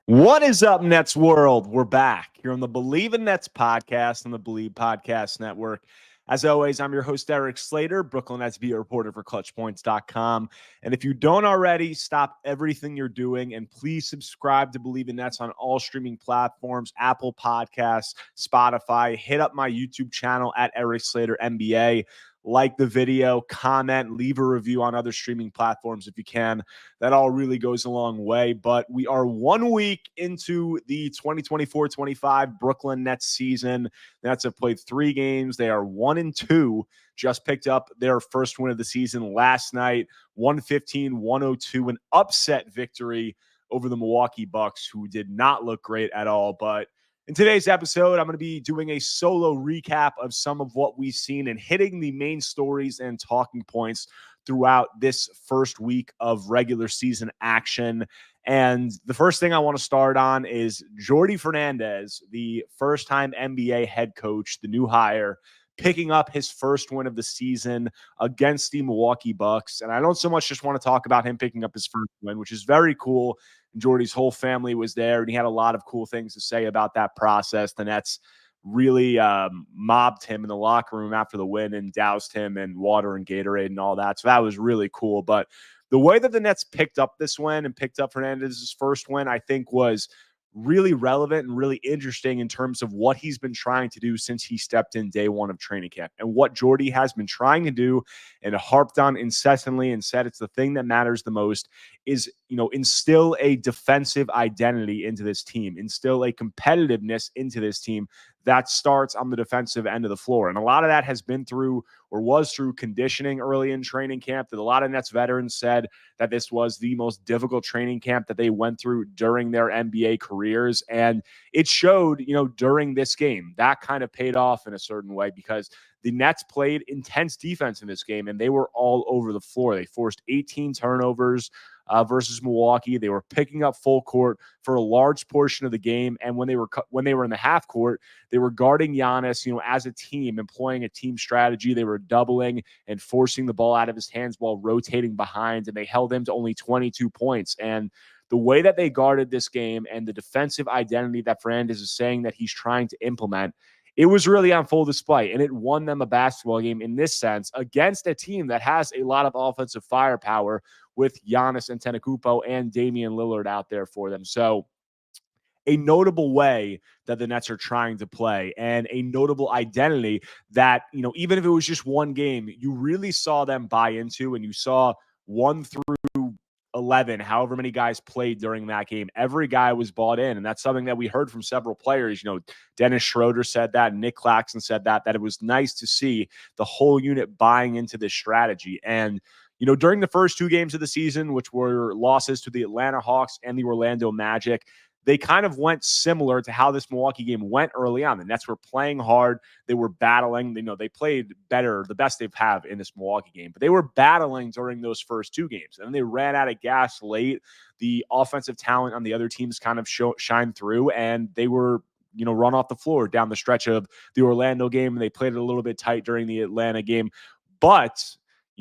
What is up, Nets world? We're back here on the Believe in Nets podcast on the Believe Podcast Network. As always, I'm your host, Erik Slater, Brooklyn Nets beat reporter for ClutchPoints.com. And if you don't already, stop everything you're doing and please subscribe to Believe in Nets on all streaming platforms, Apple Podcasts, Spotify. Hit up my YouTube channel at Erik Slater NBA. Like the video, comment, leave a review on other streaming platforms if you can. That all really goes a long way. But we are 1 week into the 2024-25 Brooklyn Nets season. The Nets have played 3 games. They are 1-2. Just picked up their first win of the season last night, 115-102, an upset victory over the Milwaukee Bucks, who did not look great at all. But in today's episode, I'm going to be doing a solo recap of some of what we've seen and hitting the main stories and talking points throughout this first week of regular season action. And the first thing I want to start on is Jordi Fernandez, the first-time NBA head coach, the new hire, picking up his first win of the season against the Milwaukee Bucks. And I don't so much just want to talk about him picking up his first win, which is very cool. Jordi's whole family was there, and he had a lot of cool things to say about that process. The Nets really mobbed him in the locker room after the win and doused him in water and Gatorade and all that. So that was really cool. But the way that the Nets picked up this win and picked up Fernandez's first win, I think was really relevant and really interesting in terms of what he's been trying to do since he stepped in day one of training camp, and what Jordi has been trying to do and harped on incessantly and said it's the thing that matters the most is, instill a defensive identity into this team, instill a competitiveness into this team that starts on the defensive end of the floor. And a lot of that has been through or was through conditioning early in training camp. That a lot of Nets veterans said that this was the most difficult training camp that they went through during their NBA careers. And it showed, during this game. That kind of paid off in a certain way because the Nets played intense defense in this game, and they were all over the floor. They forced 18 turnovers versus Milwaukee. They were picking up full court for a large portion of the game, and when they were in the half court, they were guarding Giannis, as a team, employing a team strategy. They were doubling and forcing the ball out of his hands while rotating behind, and they held him to only 22 points. And the way that they guarded this game and the defensive identity that Fernandez is saying that he's trying to implement, it was really on full display, and it won them a basketball game in this sense against a team that has a lot of offensive firepower with Giannis Antetokounmpo and Damian Lillard out there for them. So a notable way that the Nets are trying to play, and a notable identity that, even if it was just one game, you really saw them buy into, and you saw 1 through 11, however many guys played during that game. Every guy was bought in, and that's something that we heard from several players. Dennis Schroeder said that, Nick Claxton said that it was nice to see the whole unit buying into this strategy. And during the first 2 games of the season, which were losses to the Atlanta Hawks and the Orlando Magic, they kind of went similar to how this Milwaukee game went early on. The Nets were playing hard. They were battling. They played better, the best they've had in this Milwaukee game. But they were battling during those first 2 games. And then they ran out of gas late. The offensive talent on the other teams kind of shined through, and they were run off the floor down the stretch of the Orlando game. And they played it a little bit tight during the Atlanta game. But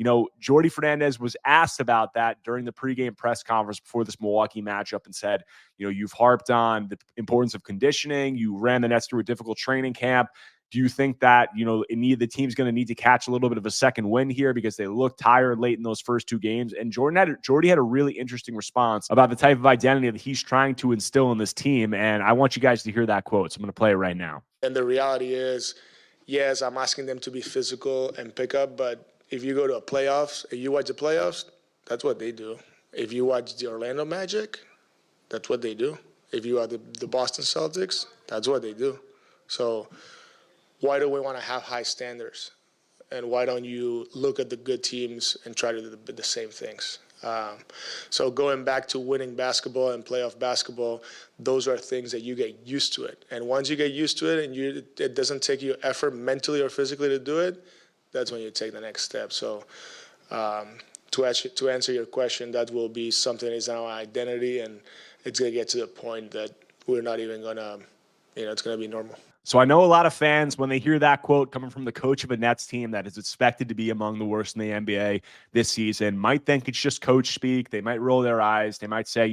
Jordi Fernandez was asked about that during the pregame press conference before this Milwaukee matchup and said, you've harped on the importance of conditioning. You ran the Nets through a difficult training camp. Do you think that, the team's going to need to catch a little bit of a second win here because they looked tired late in those first 2 games? And Jordi had a really interesting response about the type of identity that he's trying to instill in this team. And I want you guys to hear that quote. So I'm going to play it right now. And the reality is, yes, I'm asking them to be physical and pick up, but if you go to a playoffs and you watch the playoffs, that's what they do. If you watch the Orlando Magic, that's what they do. If you are the Boston Celtics, that's what they do. So why do we want to have high standards? And why don't you look at the good teams and try to do the same things? So going back to winning basketball and playoff basketball, those are things that you get used to it. And once you get used to it and it doesn't take you effort mentally or physically to do it, that's when you take the next step. So to answer your question, that will be something that is our identity, and it's going to get to the point that we're not even going to, it's going to be normal. So I know a lot of fans, when they hear that quote coming from the coach of a Nets team that is expected to be among the worst in the NBA this season, might think it's just coach speak. They might roll their eyes. They might say,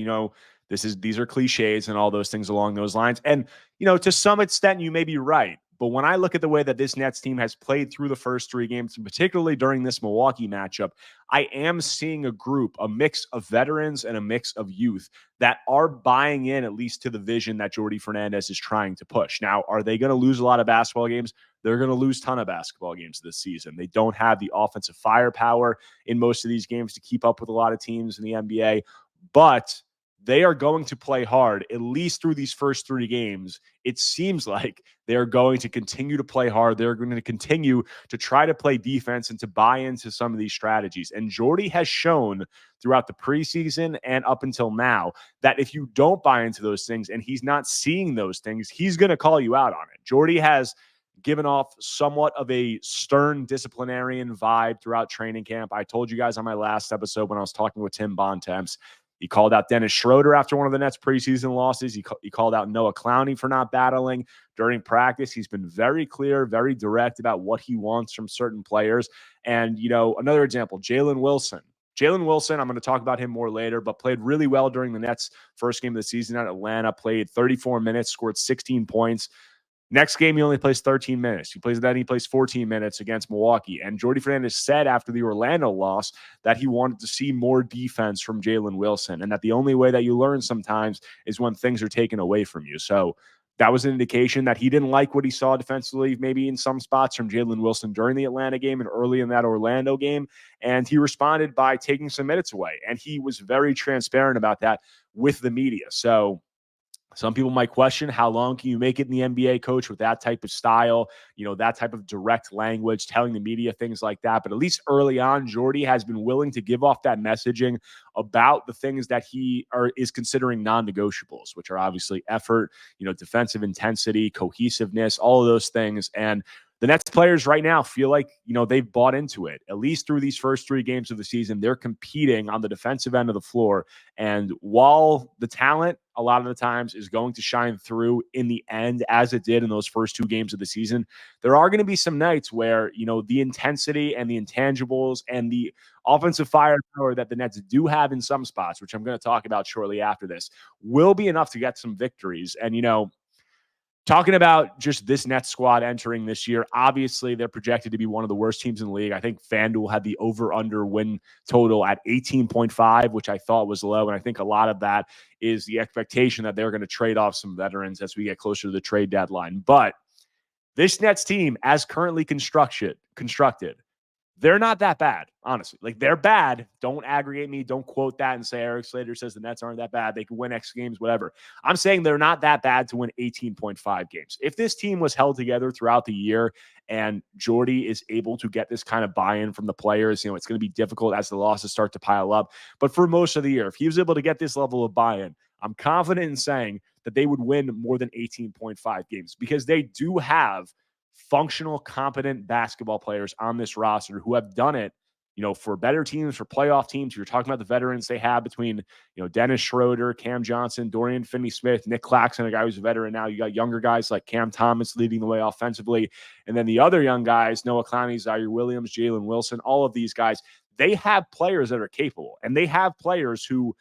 These are cliches and all those things along those lines. And, to some extent, you may be right. But when I look at the way that this Nets team has played through the first 3 games, and particularly during this Milwaukee matchup, I am seeing a mix of veterans and a mix of youth that are buying in at least to the vision that Jordi Fernandez is trying to push. Now, are they going to lose a lot of basketball games? They're going to lose a ton of basketball games this season. They don't have the offensive firepower in most of these games to keep up with a lot of teams in the NBA, but they are going to play hard, at least through these first 3 games. It seems like they're going to continue to play hard. They're going to continue to try to play defense and to buy into some of these strategies. And Jordi has shown throughout the preseason and up until now that if you don't buy into those things and he's not seeing those things, he's going to call you out on it. Jordi has given off somewhat of a stern disciplinarian vibe throughout training camp. I told you guys on my last episode when I was talking with Tim Bontemps, he called out Dennis Schroeder after one of the Nets preseason losses. He called out Noah Clowney for not battling during practice. He's been very clear, very direct about what he wants from certain players. And, another example, Jalen Wilson. Jalen Wilson, I'm going to talk about him more later, but played really well during the Nets' first game of the season at Atlanta, played 34 minutes, scored 16 points. Next game, he only plays 13 minutes. He plays 14 minutes against Milwaukee. And Jordi Fernandez said after the Orlando loss that he wanted to see more defense from Jalen Wilson, and that the only way that you learn sometimes is when things are taken away from you. So that was an indication that he didn't like what he saw defensively, maybe in some spots from Jalen Wilson during the Atlanta game and early in that Orlando game. And he responded by taking some minutes away. And he was very transparent about that with the media. So some people might question, how long can you make it in the NBA, coach, with that type of style, that type of direct language, telling the media things like that. But at least early on, Jordi has been willing to give off that messaging about the things that he is considering non-negotiables, which are obviously effort, defensive intensity, cohesiveness, all of those things. And the Nets players right now feel like, they've bought into it. At least through these first 3 games of the season, they're competing on the defensive end of the floor. And while the talent a lot of the times is going to shine through in the end, as it did in those first 2 games of the season, there are going to be some nights where, the intensity and the intangibles and the offensive firepower that the Nets do have in some spots, which I'm going to talk about shortly after this, will be enough to get some victories. And, talking about just this Nets squad entering this year, obviously they're projected to be one of the worst teams in the league. I think FanDuel had the over-under win total at 18.5, which I thought was low. And I think a lot of that is the expectation that they're going to trade off some veterans as we get closer to the trade deadline. But this Nets team, as currently constructed, they're not that bad, honestly. Like, they're bad. Don't aggregate me. Don't quote that and say Erik Slater says the Nets aren't that bad. They can win X games, whatever. I'm saying they're not that bad to win 18.5 games. If this team was held together throughout the year and Jordi is able to get this kind of buy-in from the players, it's going to be difficult as the losses start to pile up. But for most of the year, if he was able to get this level of buy-in, I'm confident in saying that they would win more than 18.5 games, because they do have functional, competent basketball players on this roster who have done it, for better teams, for playoff teams. You're talking about the veterans they have between, Dennis Schroeder, Cam Johnson, Dorian Finney-Smith, Nick Claxton, a guy who's a veteran now. You got younger guys like Cam Thomas leading the way offensively. And then the other young guys, Noah Clowney, Zaire Williams, Jalen Wilson, all of these guys, they have players that are capable. And they have players who,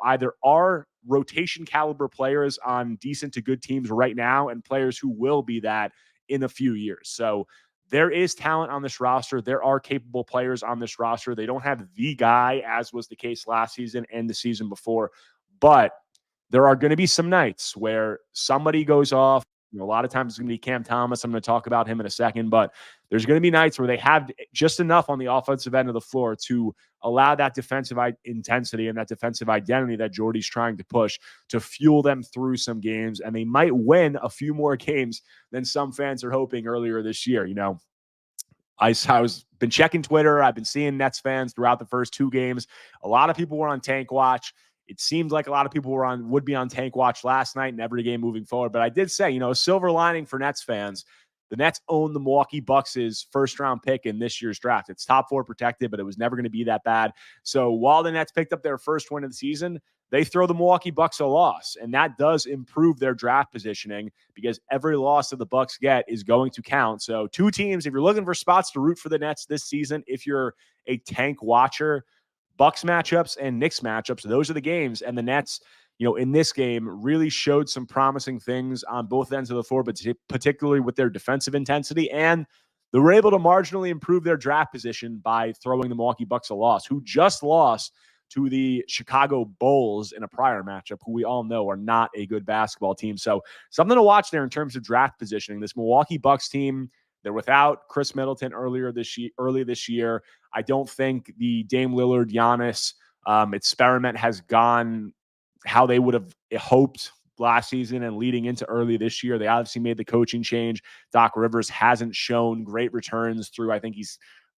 either are rotation caliber players on decent to good teams right now, and players who will be that in a few years. So there is talent on this roster. There are capable players on this roster. They don't have the guy, as was the case last season and the season before, but there are going to be some nights where somebody goes off. A lot of times it's going to be Cam Thomas. I'm going to talk about him in a second, but there's going to be nights where they have just enough on the offensive end of the floor to allow that defensive intensity and that defensive identity that Jordi's trying to push to fuel them through some games. And they might win a few more games than some fans are hoping earlier this year. I was been checking Twitter. I've been seeing Nets fans throughout the first 2 games. A lot of people were on tank watch. It seemed like a lot of people would be on tank watch last night and every game moving forward. But I did say, a silver lining for Nets fans, the Nets own the Milwaukee Bucks' first-round pick in this year's draft. It's top 4 protected, but it was never going to be that bad. So while the Nets picked up their first win of the season, they throw the Milwaukee Bucks a loss, and that does improve their draft positioning, because every loss that the Bucks get is going to count. So 2 teams, if you're looking for spots to root for the Nets this season, if you're a tank watcher, Bucks matchups and Knicks matchups, those are the games. And the Nets, in this game really showed some promising things on both ends of the floor, but particularly with their defensive intensity. And they were able to marginally improve their draft position by throwing the Milwaukee Bucks a loss, who just lost to the Chicago Bulls in a prior matchup, who we all know are not a good basketball team. So something to watch there in terms of draft positioning. This Milwaukee Bucks team, they're without Chris Middleton early this year. I don't think the Dame Lillard Giannis experiment has gone how they would have hoped last season and leading into early this year. They obviously made the coaching change. Doc Rivers hasn't shown great returns through, I think he's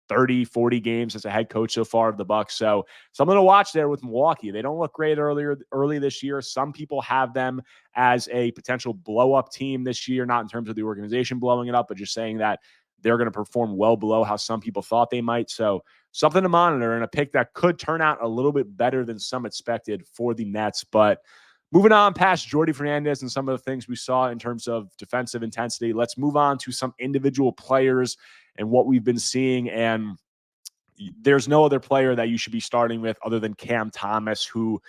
30, 40 games as a head coach so far of the Bucks. So something to watch there with Milwaukee. They don't look great early this year. Some people have them as a potential blow up team this year, not in terms of the organization blowing it up, but just saying that they're going to perform well below how some people thought they might. So something to monitor, and a pick that could turn out a little bit better than some expected for the Nets. But moving on past Jordi Fernandez and some of the things we saw in terms of defensive intensity, let's move on to some individual players and what we've been seeing. And there's no other player that you should be starting with other than Cam Thomas, who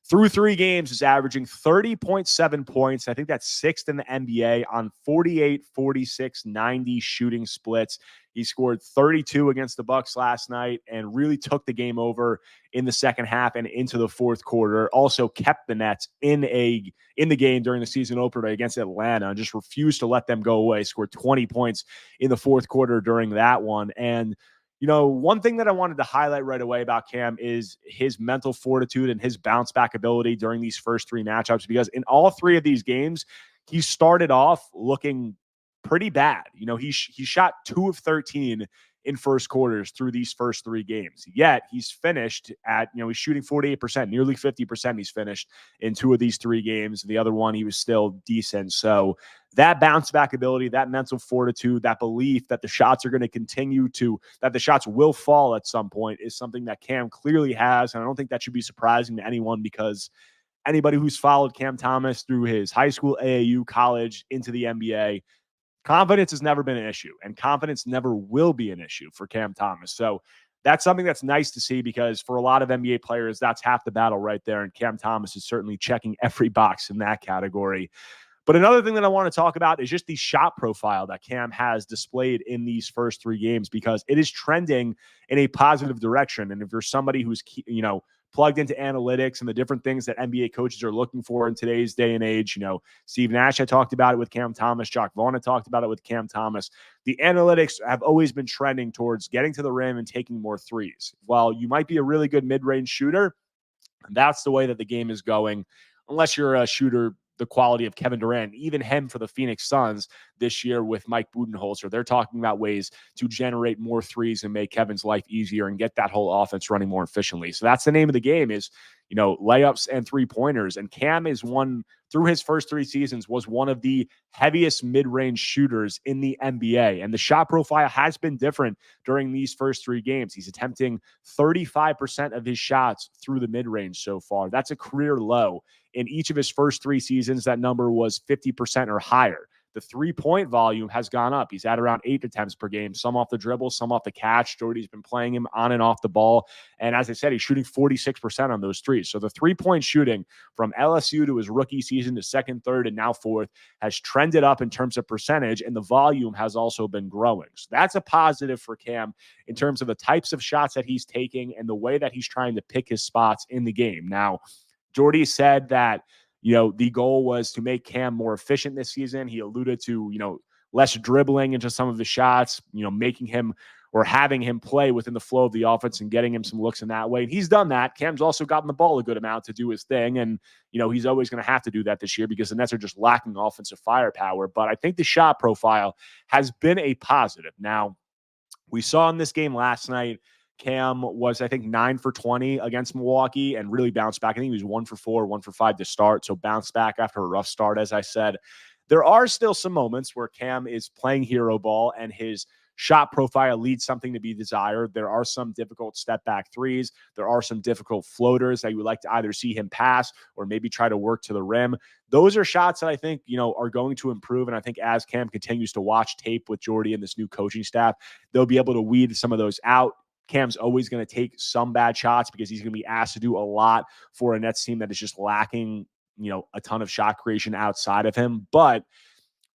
through 3 games is averaging 30.7 points. I think that's 6th in the NBA on 48, 46, 90 shooting splits. He scored 32 against the Bucks last night and really took the game over in the second half and into the fourth quarter. Also kept the Nets in the game during the season opener against Atlanta and just refused to let them go away. Scored 20 points in the fourth quarter during that one. And one thing that I wanted to highlight right away about Cam is his mental fortitude and his bounce back ability during these first 3 matchups, because in all 3 of these games, he started off looking pretty bad. He shot 2 of 13 in first quarters through these first 3 games. Yet he's finished at, he's shooting 48%, nearly 50% he's finished in 2 of these 3 games. The other one, he was still decent. So that bounce back ability, that mental fortitude, that belief that the shots are going to that the shots will fall at some point is something that Cam clearly has. And I don't think that should be surprising to anyone, because anybody who's followed Cam Thomas through his high school, AAU, college, into the NBA, confidence has never been an issue, and confidence never will be an issue for Cam Thomas. So that's something that's nice to see, because for a lot of NBA players, that's half the battle right there. And Cam Thomas is certainly checking every box in that category. But another thing that I want to talk about is just the shot profile that Cam has displayed in these first 3 games, because it is trending in a positive direction. And if you're somebody who's, plugged into analytics and the different things that NBA coaches are looking for in today's day and age, Steve Nash had talked about it with Cam Thomas. Jock Vaughn had talked about it with Cam Thomas. The analytics have always been trending towards getting to the rim and taking more threes. While you might be a really good mid-range shooter, that's the way that the game is going, unless you're a shooter the quality of Kevin Durant, even him for the Phoenix Suns this year with Mike Budenholzer. They're talking about ways to generate more threes and make Kevin's life easier and get that whole offense running more efficiently. So that's the name of the game, is, layups and 3-pointers. And Cam is through his first 3 seasons, was one of the heaviest mid-range shooters in the NBA. And the shot profile has been different during these first 3 games. He's attempting 35% of his shots through the mid-range so far. That's a career low. In each of his first 3 seasons, that number was 50% or higher. The 3-point volume has gone up. He's at around 8 attempts per game, some off the dribble, some off the catch. Jordy's been playing him on and off the ball. And as I said, he's shooting 46% on those threes. So the 3-point shooting from LSU to his rookie season to second, third, and now fourth has trended up in terms of percentage, and the volume has also been growing. So that's a positive for Cam in terms of the types of shots that he's taking and the way that he's trying to pick his spots in the game. Now, Jordy said that, the goal was to make Cam more efficient this season. He alluded to, less dribbling into some of the shots, making him or having him play within the flow of the offense and getting him some looks in that way. And he's done that. Cam's also gotten the ball a good amount to do his thing. And, he's always going to have to do that this year because the Nets are just lacking offensive firepower. But I think the shot profile has been a positive. Now, we saw in this game last night, Cam was, I think, 9 for 20 against Milwaukee and really bounced back. I think he was 1 for 4, 1 for 5 to start. So bounced back after a rough start, as I said. There are still some moments where Cam is playing hero ball and his shot profile leads something to be desired. There are some difficult step back threes. There are some difficult floaters that you would like to either see him pass or maybe try to work to the rim. Those are shots that I think, are going to improve. And I think as Cam continues to watch tape with Jordy and this new coaching staff, they'll be able to weed some of those out. Cam's always going to take some bad shots because he's going to be asked to do a lot for a Nets team that is just lacking a ton of shot creation outside of him. But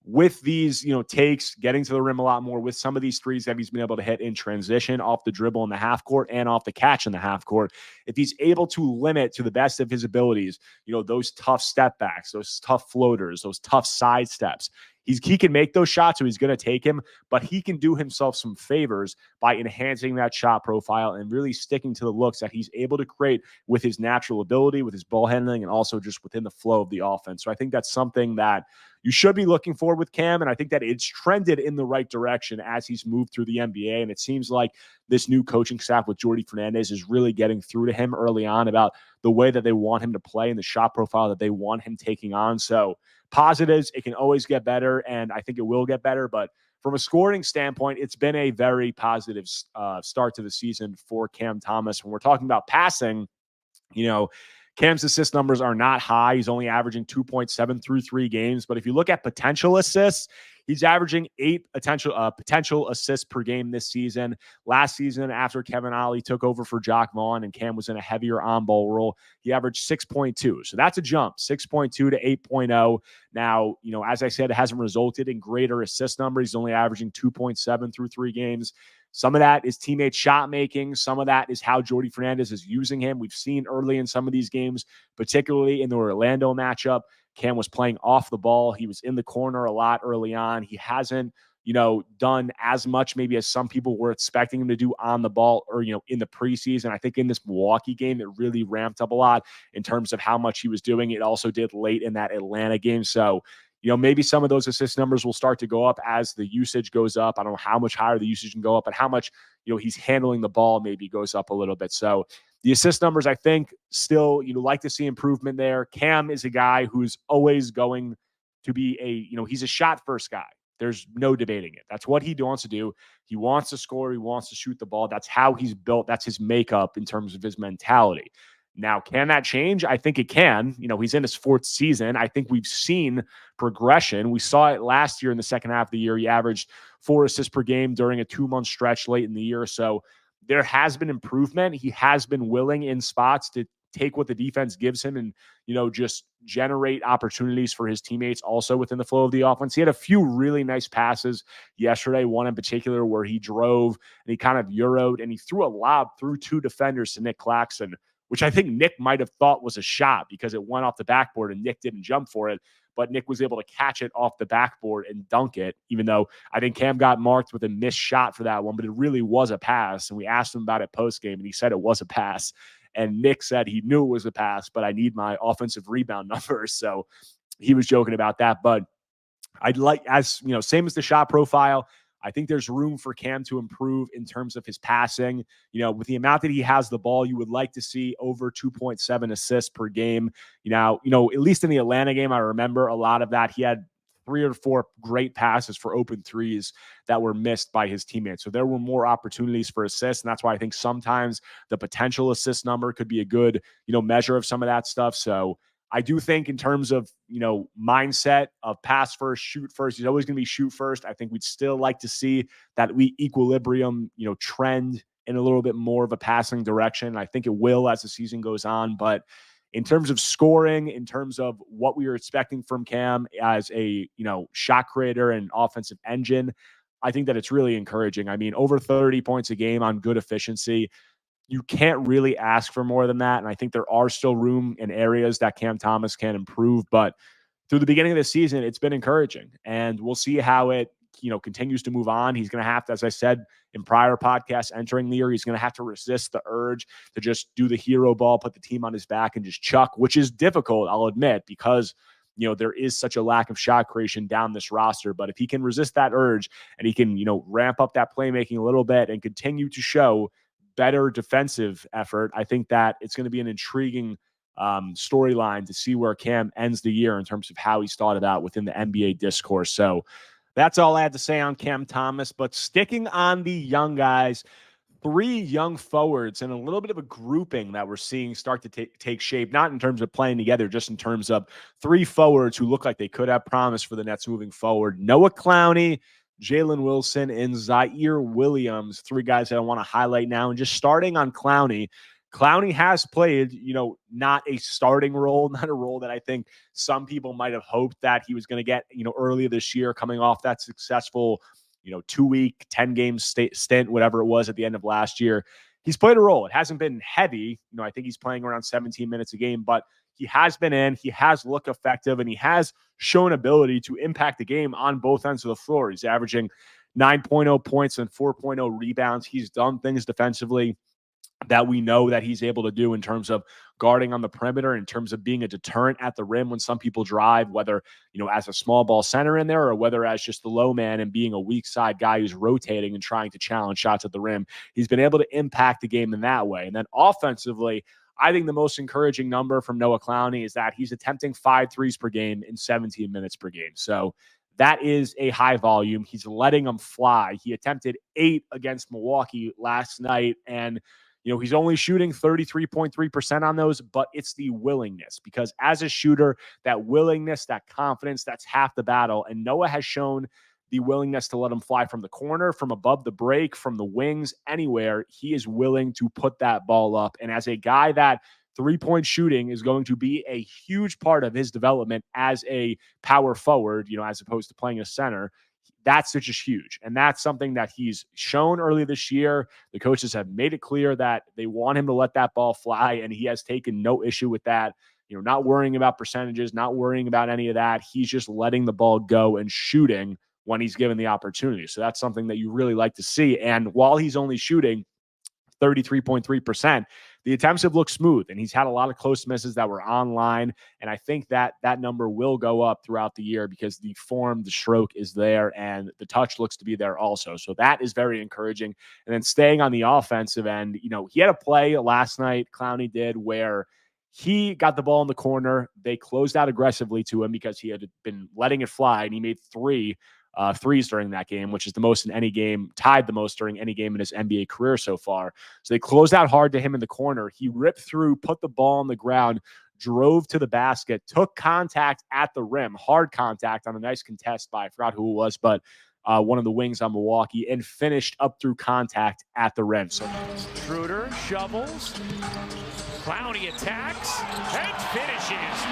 with these, takes, getting to the rim a lot more, with some of these threes that he's been able to hit in transition, off the dribble in the half court and off the catch in the half court, if he's able to limit to the best of his abilities, those tough step backs, those tough floaters, those tough side steps, he can make those shots, so he's going to take him, but he can do himself some favors by enhancing that shot profile and really sticking to the looks that he's able to create with his natural ability, with his ball handling, and also just within the flow of the offense. So I think that's something that you should be looking for with Cam, and I think that it's trended in the right direction as he's moved through the NBA, and it seems like this new coaching staff with Jordi Fernandez is really getting through to him early on about the way that they want him to play and the shot profile that they want him taking on. So positives, it can always get better, and I think it will get better, but from a scoring standpoint, it's been a very positive start to the season for Cam Thomas. When we're talking about passing, Cam's assist numbers are not high. He's only averaging 2.7 through 3 games. But if you look at potential assists, he's averaging 8 potential assists per game this season. Last season, after Kevin Ollie took over for Jock Vaughn and Cam was in a heavier on-ball role, he averaged 6.2. So that's a jump, 6.2 to 8.0. Now, as I said, it hasn't resulted in greater assist numbers. He's only averaging 2.7 through 3 games. Some of that is teammate shot making. Some of that is how Jordi Fernandez is using him. We've seen early in some of these games, particularly in the Orlando matchup, Cam was playing off the ball. He was in the corner a lot early on. He hasn't, done as much maybe as some people were expecting him to do on the ball or, in the preseason. I think in this Milwaukee game, it really ramped up a lot in terms of how much he was doing. It also did late in that Atlanta game. So, maybe some of those assist numbers will start to go up as the usage goes up. I don't know how much higher the usage can go up, but how much, he's handling the ball maybe goes up a little bit. So the assist numbers, I think, still, like to see improvement there. Cam is a guy who's always going to be he's a shot first guy. There's no debating it. That's what he wants to do. He wants to score. He wants to shoot the ball. That's how he's built. That's his makeup in terms of his mentality. Now, can that change? I think it can. He's in his 4th season. I think we've seen progression. We saw it last year in the second half of the year. He averaged 4 assists per game during a 2-month stretch late in the year. So there has been improvement. He has been willing in spots to take what the defense gives him and, just generate opportunities for his teammates also within the flow of the offense. He had a few really nice passes yesterday, one in particular where he drove and he kind of Euroed and he threw a lob through 2 defenders to Nick Claxton, which I think Nick might have thought was a shot because it went off the backboard and Nick didn't jump for it. But Nick was able to catch it off the backboard and dunk it, even though I think Cam got marked with a missed shot for that one, but it really was a pass. And we asked him about it post-game, and he said it was a pass. And Nick said he knew it was a pass, but I need my offensive rebound numbers. So he was joking about that. But I'd like, same as the shot profile, I think there's room for Cam to improve in terms of his passing. With the amount that he has the ball, you would like to see over 2.7 assists per game. At least in the Atlanta game, I remember a lot of that. He had 3 or 4 great passes for open threes that were missed by his teammates. So there were more opportunities for assists. And that's why I think sometimes the potential assist number could be a good, measure of some of that stuff. So I do think in terms of, mindset of pass first, shoot first, he's always going to be shoot first. I think we'd still like to see that equilibrium, trend in a little bit more of a passing direction. I think it will as the season goes on. But in terms of scoring, in terms of what we were expecting from Cam as a, shot creator and offensive engine, I think that it's really encouraging. I mean, over 30 points a game on good efficiency. You can't really ask for more than that. And I think there are still room in areas that Cam Thomas can improve. But through the beginning of the season, it's been encouraging. And we'll see how it, continues to move on. He's going to have to, as I said in prior podcasts, entering the year, he's going to have to resist the urge to just do the hero ball, put the team on his back and just chuck, which is difficult, I'll admit, because there is such a lack of shot creation down this roster. But if he can resist that urge and he can, ramp up that playmaking a little bit and continue to show better defensive effort, I think that it's going to be an intriguing storyline to see where Cam ends the year in terms of how he's thought about within the NBA discourse. So that's all I had to say on Cam Thomas. But sticking on the young guys, 3 young forwards and a little bit of a grouping that we're seeing start to take shape, not in terms of playing together, just in terms of 3 forwards who look like they could have promise for the Nets moving forward. Noah Clowney, Jalen Wilson, and Zaire Williams, 3 guys that I want to highlight now. And just starting on Clowney, Clowney has played, not a starting role, not a role that I think some people might have hoped that he was going to get, earlier this year, coming off that successful, 2-week, 10-game stint, whatever it was at the end of last year. He's played a role. It hasn't been heavy. I think he's playing around 17 minutes a game, but he has been in, he has looked effective, and he has shown ability to impact the game on both ends of the floor. He's averaging 9.0 points and 4.0 rebounds. He's done things defensively that we know that he's able to do in terms of guarding on the perimeter, in terms of being a deterrent at the rim when some people drive, whether, as a small ball center in there or whether as just the low man and being a weak side guy who's rotating and trying to challenge shots at the rim. He's been able to impact the game in that way. And then offensively, I think the most encouraging number from Noah Clowney is that he's attempting 5 threes per game in 17 minutes per game. So that is a high volume. He's letting them fly. He attempted 8 against Milwaukee last night, and he's only shooting 33.3% on those, but it's the willingness, because as a shooter, that willingness, that confidence, that's half the battle. And Noah has shown the willingness to let him fly from the corner, from above the break, from the wings, anywhere. He is willing to put that ball up. And as a guy that three-point shooting is going to be a huge part of his development as a power forward, as opposed to playing a center, that's just huge. And that's something that he's shown early this year. The coaches have made it clear that they want him to let that ball fly, and he has taken no issue with that. Not worrying about percentages, not worrying about any of that. He's just letting the ball go and shooting when he's given the opportunity. So that's something that you really like to see. And while he's only shooting 33.3%, the attempts have looked smooth, and he's had a lot of close misses that were online. And I think that that number will go up throughout the year because the form, the stroke is there, and the touch looks to be there also. So that is very encouraging. And then staying on the offensive end, he had a play last night, Clowney did, where he got the ball in the corner. They closed out aggressively to him because he had been letting it fly, and he made 3 threes during that game, which is the most in any game, tied the most during any game in his NBA career so far. So they closed out hard to him in the corner. He ripped through, put the ball on the ground, drove to the basket, took contact at the rim, hard contact on a nice contest by, I forgot who it was, but one of the wings on Milwaukee, and finished up through contact at the rim. So Schroeder shovels, Clowney attacks, and finishes.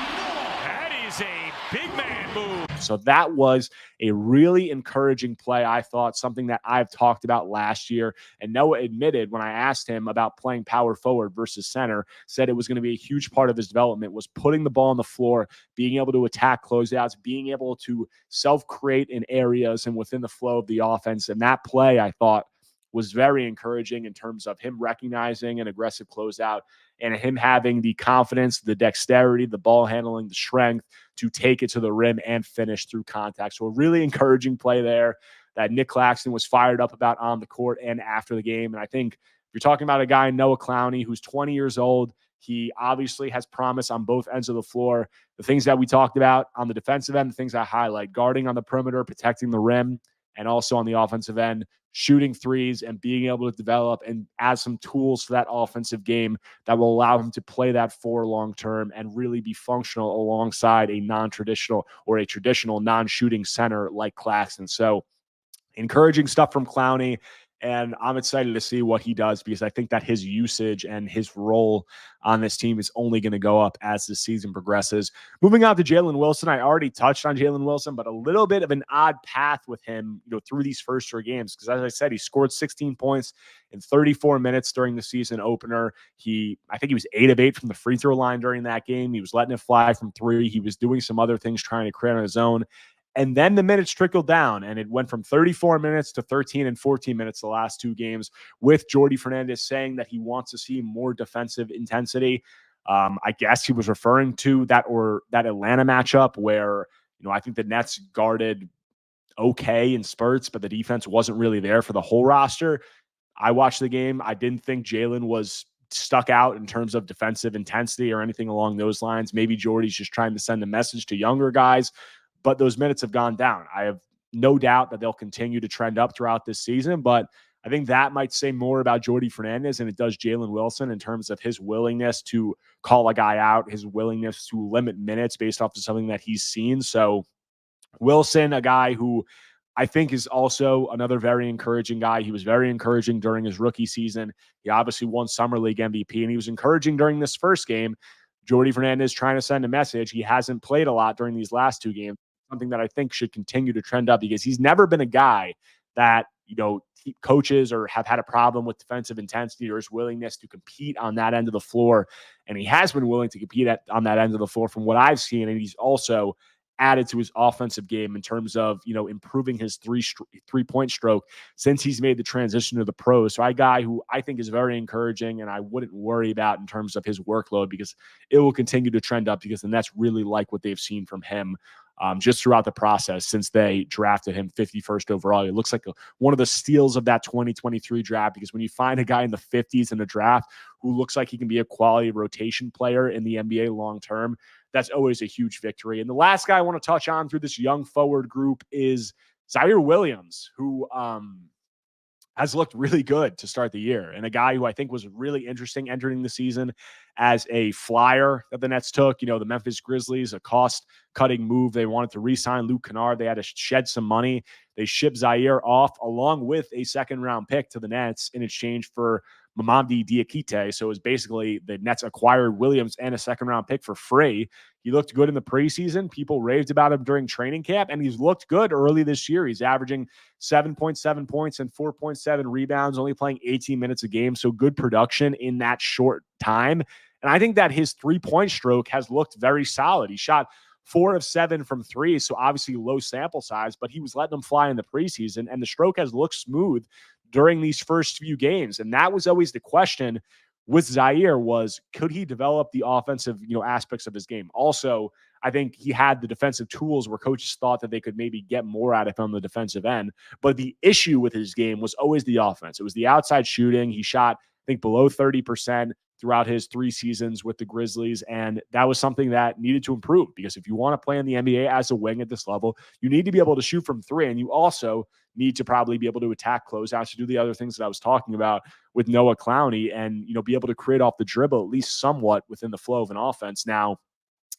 That is a big man move. So that was a really encouraging play, I thought, something that I've talked about last year. And Noah admitted when I asked him about playing power forward versus center, said it was going to be a huge part of his development, was putting the ball on the floor, being able to attack closeouts, being able to self-create in areas and within the flow of the offense. And that play, I thought, was very encouraging in terms of him recognizing an aggressive closeout and him having the confidence, the dexterity, the ball handling, the strength to take it to the rim and finish through contact. So a really encouraging play there that Nick Claxton was fired up about on the court and after the game. And I think if you're talking about a guy, Noah Clowney, who's 20 years old, he obviously has promise on both ends of the floor. The things that we talked about on the defensive end, the things I highlight, guarding on the perimeter, protecting the rim, and also on the offensive end, shooting threes and being able to develop and add some tools for that offensive game that will allow him to play that 4 long-term and really be functional alongside a non-traditional or a traditional non-shooting center like Claxton. So encouraging stuff from Clowney. And I'm excited to see what he does because I think that his usage and his role on this team is only going to go up as the season progresses. Moving on to Jalen Wilson. I already touched on Jalen Wilson, but a little bit of an odd path with him, through these first 3 games. Because as I said, he scored 16 points in 34 minutes during the season opener. I think he was 8 of 8 from the free throw line during that game. He was letting it fly from 3. He was doing some other things, trying to create on his own. And then the minutes trickled down, and it went from 34 minutes to 13 and 14 minutes the last 2 games, with Jordi Fernandez saying that he wants to see more defensive intensity. I guess he was referring to that Atlanta matchup where, I think the Nets guarded okay in spurts, but the defense wasn't really there for the whole roster. I watched the game. I didn't think Jalen was stuck out in terms of defensive intensity or anything along those lines. Maybe Jordy's just trying to send a message to younger guys, but those minutes have gone down. I have no doubt that they'll continue to trend up throughout this season, but I think that might say more about Jordi Fernandez than it does Jalen Wilson in terms of his willingness to call a guy out, his willingness to limit minutes based off of something that he's seen. So Wilson, a guy who I think is also another very encouraging guy. He was very encouraging during his rookie season. He obviously won Summer League MVP, and he was encouraging during this first game. Jordi Fernandez trying to send a message. He hasn't played a lot during these last two games, something that I think should continue to trend up because he's never been a guy that, coaches or have had a problem with defensive intensity or his willingness to compete on that end of the floor. And he has been willing to compete on that end of the floor from what I've seen. And he's also added to his offensive game in terms of, improving his three-point stroke since he's made the transition to the pros. So a guy who I think is very encouraging and I wouldn't worry about in terms of his workload because it will continue to trend up because the Nets really like what they've seen from him just throughout the process since they drafted him 51st overall. It looks like one of the steals of that 2023 draft because when you find a guy in the 50s in the draft who looks like he can be a quality rotation player in the NBA long term, that's always a huge victory. And the last guy I want to touch on through this young forward group is Zaire Williams, who has looked really good to start the year, and a guy who I think was really interesting entering the season as a flyer that the Nets took. The Memphis Grizzlies, a cost-cutting move. They wanted to re-sign Luke Kennard. They had to shed some money. They shipped Zaire off along with a second-round pick to the Nets in exchange for Mamadi Diakite. So it was basically the Nets acquired Williams and a second-round pick for free. He looked good in the preseason. People raved about him during training camp, and he's looked good early this year. He's averaging 7.7 points and 4.7 rebounds, only playing 18 minutes a game. So good production in that short time. And I think that his three-point stroke has looked very solid. He shot 4 of 7 from 3, so obviously low sample size, but he was letting them fly in the preseason, and the stroke has looked smooth during these first few games. And that was always the question with Zaire was, could he develop the offensive, aspects of his game? Also, I think he had the defensive tools where coaches thought that they could maybe get more out of him on the defensive end. But the issue with his game was always the offense. It was the outside shooting. He shot, I think, below 30% throughout his 3 seasons with the Grizzlies. And that was something that needed to improve because if you want to play in the NBA as a wing at this level, you need to be able to shoot from 3. And you also need to probably be able to attack closeouts to do the other things that I was talking about with Noah Clowney and, be able to create off the dribble, at least somewhat within the flow of an offense. Now,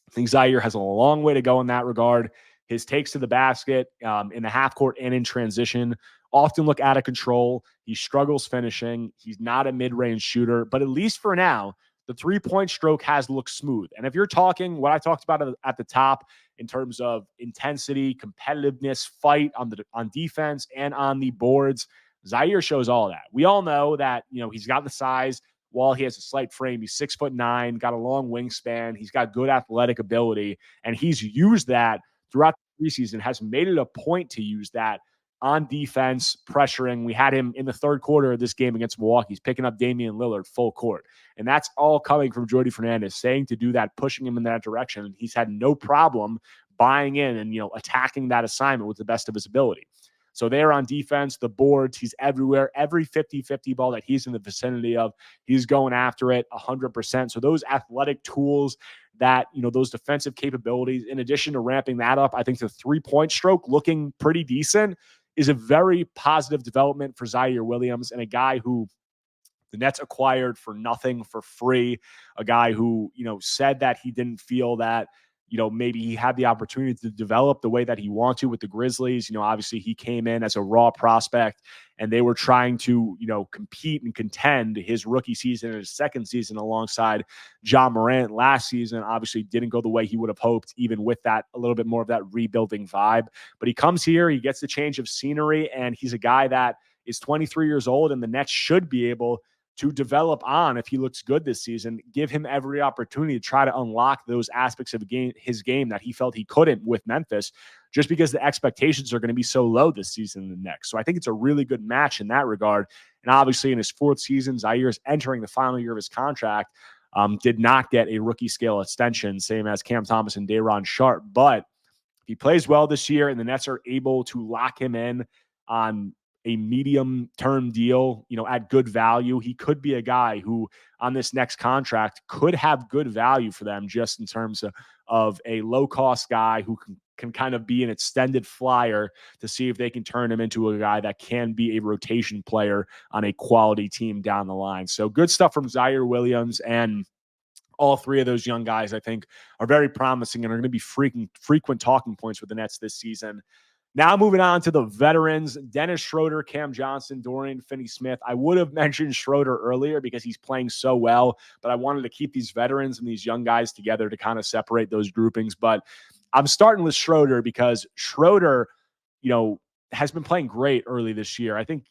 I think Zaire has a long way to go in that regard. His takes to the basket in the half court and in transition often look out of control. He struggles finishing. He's not a mid-range shooter, but at least for now, the three-point stroke has looked smooth. And if you're talking what I talked about at the top in terms of intensity, competitiveness, fight on defense and on the boards, Zaire shows all of that. We all know that, he's got the size. While he has a slight frame, he's 6'9", got a long wingspan. He's got good athletic ability, and he's used that throughout the preseason, has made it a point to use that on defense, pressuring. We had him in the third quarter of this game against Milwaukee. He's picking up Damian Lillard full court. And that's all coming from Jordi Fernandez saying to do that, pushing him in that direction. And he's had no problem buying in and, attacking that assignment with the best of his ability. So they're on defense, the boards, he's everywhere. Every 50-50 ball that he's in the vicinity of, he's going after it 100%. So those athletic tools that, those defensive capabilities, in addition to ramping that up, I think the three-point stroke looking pretty decent is a very positive development for Zaire Williams and a guy who the Nets acquired for nothing, for free, a guy who, said that he didn't feel that, maybe he had the opportunity to develop the way that he wanted to with the Grizzlies. Obviously he came in as a raw prospect and they were trying to, compete and contend his rookie season and his second season alongside Ja Morant last season. Obviously didn't go the way he would have hoped, even with that, a little bit more of that rebuilding vibe. But he comes here, he gets the change of scenery, and he's a guy that is 23 years old, and the Nets should be able to develop on if he looks good this season, give him every opportunity to try to unlock those aspects of his game that he felt he couldn't with Memphis, just because the expectations are going to be so low this season and the next. So I think it's a really good match in that regard. And obviously in his 4th season, Zaire is entering the final year of his contract, did not get a rookie scale extension, same as Cam Thomas and Day'Ron Sharpe. But if he plays well this year and the Nets are able to lock him in on a medium-term deal, at good value, he could be a guy who on this next contract could have good value for them just in terms of a low-cost guy who can kind of be an extended flyer to see if they can turn him into a guy that can be a rotation player on a quality team down the line. So good stuff from Zaire Williams, and all 3 of those young guys, I think, are very promising and are going to be frequent talking points with the Nets this season. Now moving on to the veterans, Dennis Schroeder, Cam Johnson, Dorian Finney-Smith. I would have mentioned Schroeder earlier because he's playing so well, but I wanted to keep these veterans and these young guys together to kind of separate those groupings. But I'm starting with Schroeder because Schroeder, has been playing great early this year. I think,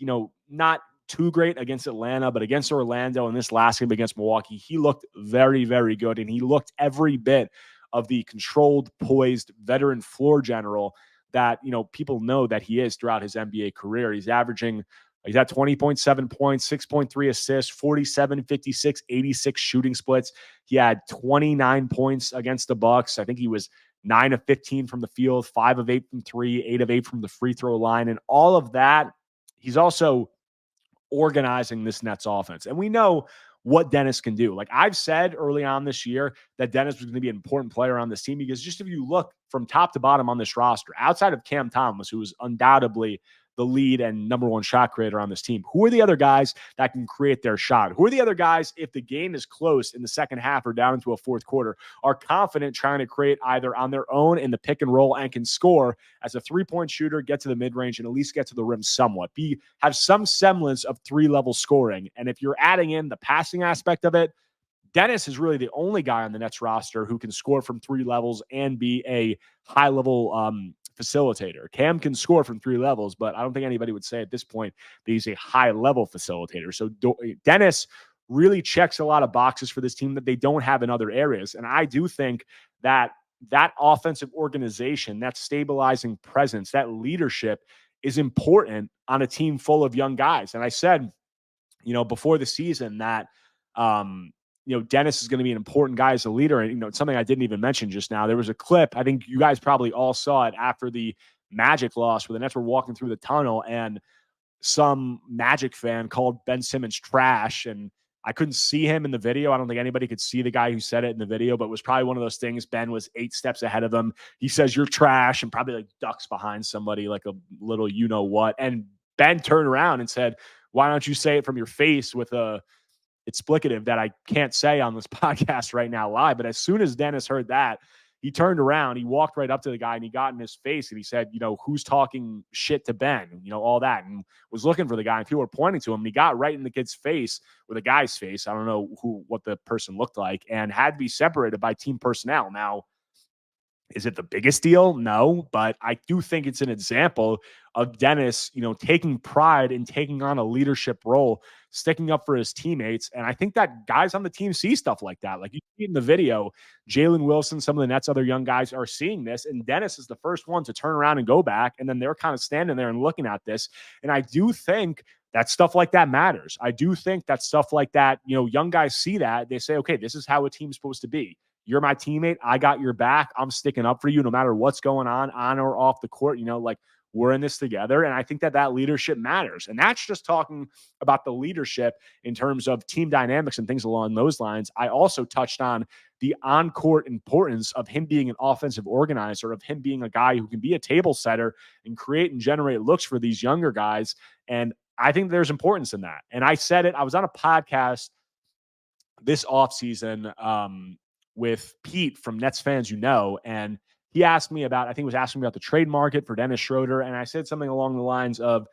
not too great against Atlanta, but against Orlando and this last game against Milwaukee, he looked very, very good. And he looked every bit of the controlled, poised veteran floor general that, people know that he is throughout his NBA career. He's at 20.7 points, 6.3 assists, 47, 56, 86 shooting splits. He had 29 points against the Bucks. I think he was 9 of 15 from the field, 5 of 8 from 3, 8 of 8 from the free throw line. And all of that, he's also organizing this Nets offense. And we know what Dennis can do. Like I've said early on this year that Dennis was going to be an important player on this team because just if you look from top to bottom on this roster, outside of Cam Thomas, who is undoubtedly the lead and number one shot creator on this team, who are the other guys that can create their shot? Who are the other guys, if the game is close in the second half or down into a fourth quarter, are confident trying to create either on their own in the pick and roll and can score as a three-point shooter, get to the mid-range, and at least get to the rim somewhat, have some semblance of three-level scoring. And if you're adding in the passing aspect of it, Dennis is really the only guy on the Nets roster who can score from three levels and be a high-level facilitator. Cam can score from three levels, but I don't think anybody would say at this point that he's a high-level facilitator. So Dennis really checks a lot of boxes for this team that they don't have in other areas. And I do think that offensive organization, that stabilizing presence, that leadership is important on a team full of young guys. And I said, before the season that, Dennis is going to be an important guy as a leader. And, it's something I didn't even mention just now. There was a clip, I think you guys probably all saw it after the Magic loss where the Nets were walking through the tunnel and some Magic fan called Ben Simmons trash. And I couldn't see him in the video. I don't think anybody could see the guy who said it in the video, but it was probably one of those things. Ben was 8 steps ahead of him. He says, "You're trash," and probably like ducks behind somebody like a little you-know-what. And Ben turned around and said, "Why don't you say it from your face with a explicative that I can't say on this podcast right now live?" But as soon as Dennis heard that, he turned around, he walked right up to the guy and he got in his face and he said, "Who's talking shit to Ben?" All that, and was looking for the guy and people were pointing to him. And he got right in the kid's face, or the guy's face. I don't know what the person looked like, and had to be separated by team personnel. Now, is it the biggest deal? No, but I do think it's an example of Dennis, taking pride in taking on a leadership role, sticking up for his teammates. And I think that guys on the team see stuff like that. Like you see in the video, Jalen Wilson, some of the Nets' other young guys are seeing this, and Dennis is the first one to turn around and go back. And then they're kind of standing there and looking at this. And I do think that stuff like that matters. I do think that stuff like that, young guys see that. They say, okay, this is how a team's supposed to be. You're my teammate. I got your back. I'm sticking up for you no matter what's going on or off the court. We're in this together. And I think that leadership matters. And that's just talking about the leadership in terms of team dynamics and things along those lines. I also touched on the on-court importance of him being an offensive organizer, of him being a guy who can be a table setter and create and generate looks for these younger guys. And I think there's importance in that. And I said it, I was on a podcast this offseason, with Pete from Nets Fans, and he asked me about, I think he was asking me about the trade market for Dennis Schroeder. And I said something along the lines of,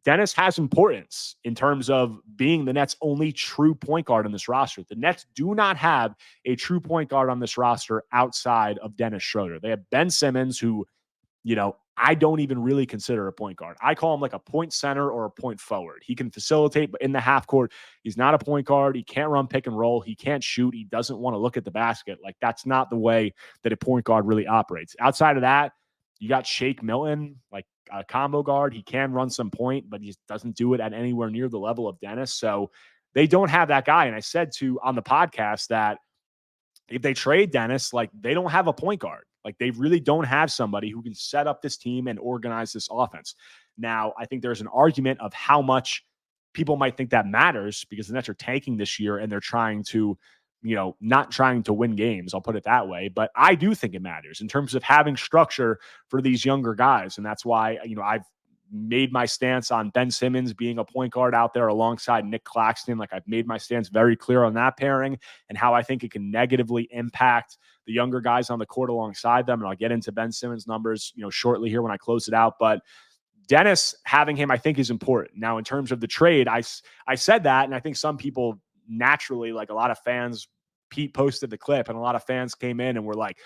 Dennis has importance in terms of being the Nets' only true point guard on this roster. The Nets do not have a true point guard on this roster outside of Dennis Schroeder. They have Ben Simmons, who, I don't even really consider a point guard. I call him like a point center or a point forward. He can facilitate, but in the half court, he's not a point guard. He can't run pick and roll. He can't shoot. He doesn't want to look at the basket. Like, that's not the way that a point guard really operates. Outside of that, you got Shake Milton, like a combo guard. He can run some point, but he doesn't do it at anywhere near the level of Dennis. So they don't have that guy. And I said on the podcast that if they trade Dennis, like, they don't have a point guard. Like, they really don't have somebody who can set up this team and organize this offense. Now, I think there's an argument of how much people might think that matters because the Nets are tanking this year and they're trying to, not trying to win games. I'll put it that way. But I do think it matters in terms of having structure for these younger guys. And that's why, I've made my stance on Ben Simmons being a point guard out there alongside Nick Claxton. Like, I've made my stance very clear on that pairing and how I think it can negatively impact the younger guys on the court alongside them. And I'll get into Ben Simmons' numbers, shortly here when I close it out. But Dennis, having him, I think, is important. Now, in terms of the trade, I said that, and I think some people naturally, like a lot of fans, Pete posted the clip, and a lot of fans came in and were like,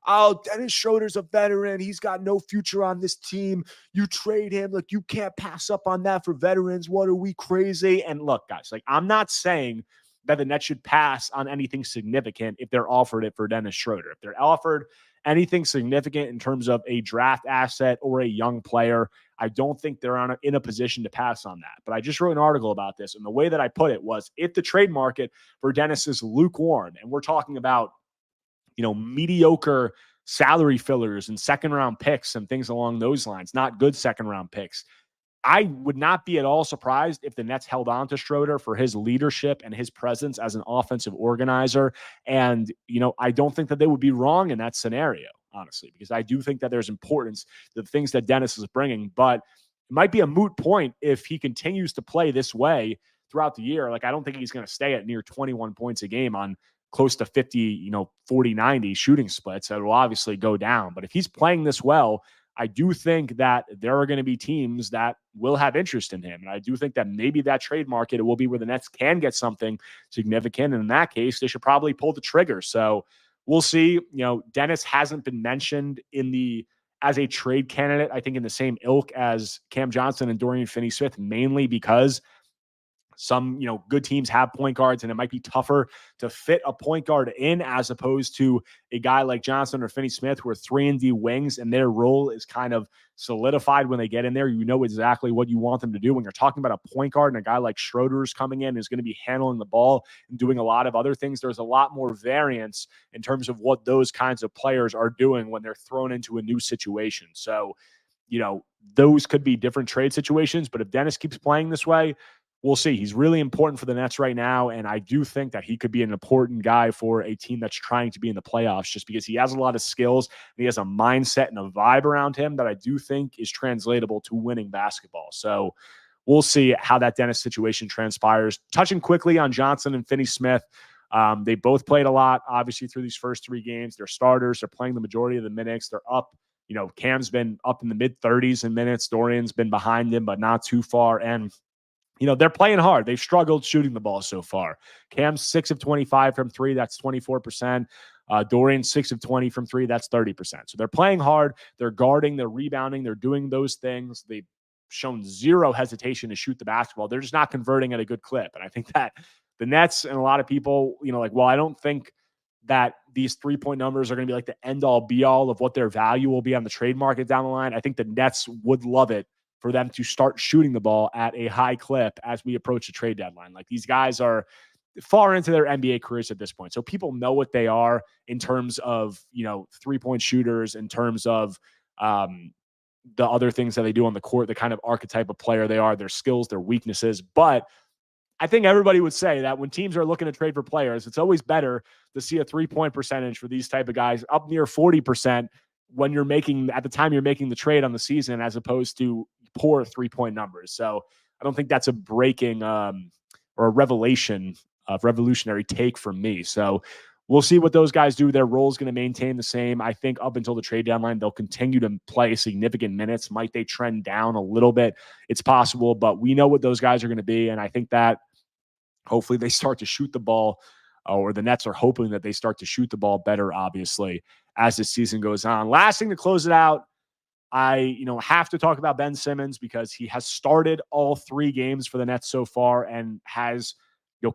oh, Dennis Schroeder's a veteran. He's got no future on this team. You trade him. Like, you can't pass up on that for veterans. What, are we crazy? And look, guys, like, I'm not saying that the Nets should pass on anything significant if they're offered it for Dennis Schroeder. If they're offered anything significant in terms of a draft asset or a young player, I don't think they're in a position to pass on that. But I just wrote an article about this, and the way that I put it was, if the trade market for Dennis is lukewarm, and we're talking about, mediocre salary fillers and second-round picks and things along those lines, not good second-round picks, I would not be at all surprised if the Nets held on to Schroeder for his leadership and his presence as an offensive organizer. And, I don't think that they would be wrong in that scenario, honestly, because I do think that there's importance to the things that Dennis is bringing. But it might be a moot point if he continues to play this way throughout the year. Like, I don't think he's going to stay at near 21 points a game on close to 50, 40, 90 shooting splits. That will obviously go down. But if he's playing this well, I do think that there are going to be teams that will have interest in him. And I do think that maybe that trade market, it will be where the Nets can get something significant. And in that case, they should probably pull the trigger. So we'll see. Dennis hasn't been mentioned as a trade candidate, I think in the same ilk as Cam Johnson and Dorian Finney-Smith, mainly because some, good teams have point guards, and it might be tougher to fit a point guard in as opposed to a guy like Johnson or Finney-Smith, who are 3-and-D wings, and their role is kind of solidified when they get in there. You know exactly what you want them to do. When you're talking about a point guard and a guy like Schroeder's coming in, who's going to be handling the ball and doing a lot of other things, there's a lot more variance in terms of what those kinds of players are doing when they're thrown into a new situation. So, those could be different trade situations. But if Dennis keeps playing this way, we'll see. He's really important for the Nets right now, and I do think that he could be an important guy for a team that's trying to be in the playoffs, just because he has a lot of skills and he has a mindset and a vibe around him that I do think is translatable to winning basketball. So we'll see how that Dennis situation transpires. Touching quickly on Johnson and Finney-Smith, they both played a lot, obviously, through these first 3 games. They're starters. They're playing the majority of the minutes. They're up. Cam's been up in the mid-30s in minutes. Dorian's been behind him, but not too far. And they're playing hard. They've struggled shooting the ball so far. Cam's 6 of 25 from 3. That's 24%. Dorian 6 of 20 from 3. That's 30%. So they're playing hard. They're guarding. They're rebounding. They're doing those things. They've shown zero hesitation to shoot the basketball. They're just not converting at a good clip. And I think that the Nets and a lot of people, I don't think that these 3-point numbers are going to be like the end-all, be-all of what their value will be on the trade market down the line. I think the Nets would love it for them to start shooting the ball at a high clip as we approach the trade deadline. Like, these guys are far into their NBA careers at this point. So people know what they are in terms of, 3-point shooters, in terms of the other things that they do on the court, the kind of archetype of player they are, their skills, their weaknesses. But I think everybody would say that when teams are looking to trade for players, it's always better to see a 3-point percentage for these type of guys up near 40% when at the time you're making the trade on the season, as opposed to poor 3-point numbers. So I don't think that's a breaking or a revolutionary take from me. So we'll see what those guys do. Their role is going to maintain the same. I think up until the trade deadline, they'll continue to play significant minutes. Might they trend down a little bit? It's possible, but we know what those guys are going to be. And I think that hopefully they start to shoot the ball, or the Nets are hoping that they start to shoot the ball better, obviously, as the season goes on. Last thing to close it out, I have to talk about Ben Simmons, because he has started all 3 games for the Nets so far and has